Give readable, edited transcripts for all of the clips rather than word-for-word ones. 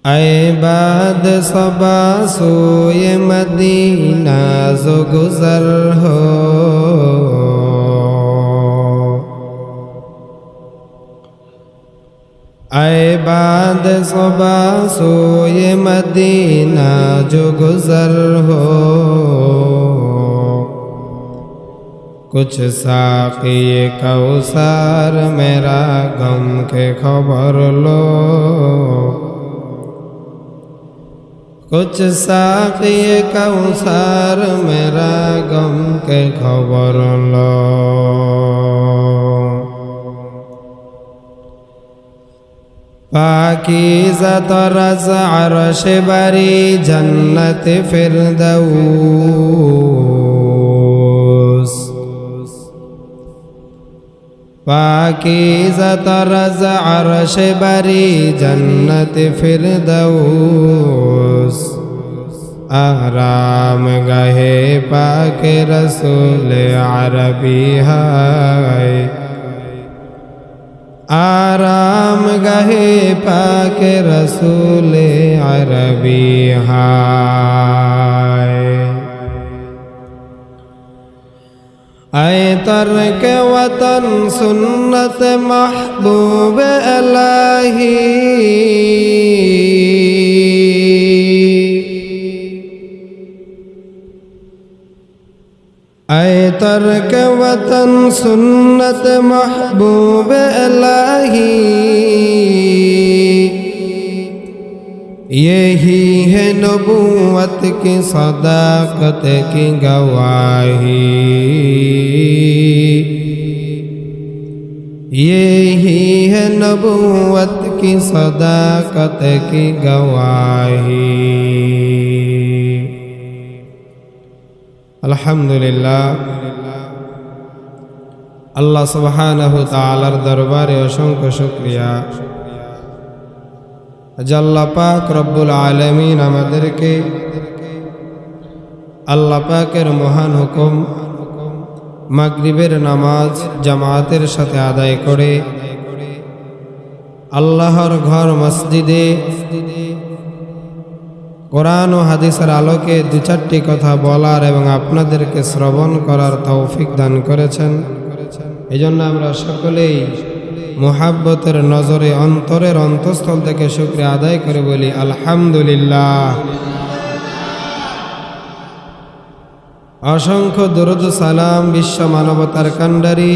ऐ बाद सबा सोए मदीना जो गुजर हो, ऐ बाद सबा सोए मदीना जो गुजर हो। कुछ साक़ी कौसर मेरा गम के खबर लो, कुछ साक़ी कौसर मेरा गम के खबर लो। पाकीज़ा तरज़ अर्श बरी जन्नत फिरदौस, पाकीज़ा तरज़ अर्श बरी जन्नत फिरदौस। आराम गहे पाक रसूल अरबी है, आराम गहे पाक रसूल अरबी है। ऐ तर्क वतन सुन्नत महबूब इलाही, ऐ तर्क वतन सुन्नत महबूब इलाही। यही है नबूवत की सदाकत की गवाही, यही है नबूवत की सदाकत की गवाही। अल्हम्दुलिल्लाह, अल्लाह सुब्हानहु ताआलार दरबारे असंख्य शुक्रिया যে আল্লাহ পাক রব্বুল আলামিন আমাদেরকে আল্লাহ পাকের মহান হুকুম মাগরিবের নামাজ জামাতের সাথে আদায় করে আল্লাহর ঘর মসজিদে কোরআন ও হাদিসের আলোকে দু চারটি কথা বলার এবং আপনাদেরকে শ্রবণ করার তৌফিক দান করেছেন। এজন্য আমরা সকলেই মুহাব্বতের নজরে অন্তরের অন্তঃস্থল থেকে শুকরিয়া আদায় করে বলি আলহামদুলিল্লাহ। অসংখ্য দরুদ সালাম বিশ্ব মানবতার কান্ডারি,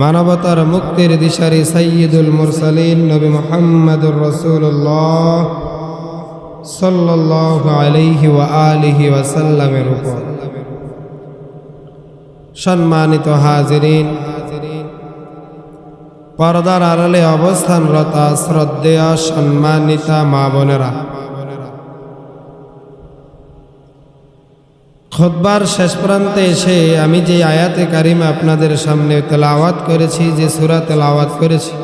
মানবতার মুক্তির দিশারি সাইয়্যিদুল মুরসালিন নবী মুহাম্মদুর রাসূলুল্লাহ সাল্লাল্লাহু আলাইহি ওয়া আলিহি ওয়াসাল্লামের উপর। সম্মানিত হাজিরিন, পর্দার আড়ালে অবস্থানরত শ্রদ্ধেয় সম্মানিতা মা বোনেরা, খুতবার শেষ প্রান্তে এসে আমি যে আয়াতে কারিমা আপনাদের সামনে তেলাওয়াত করেছি, যে সূরা তেলাওয়াত করেছি,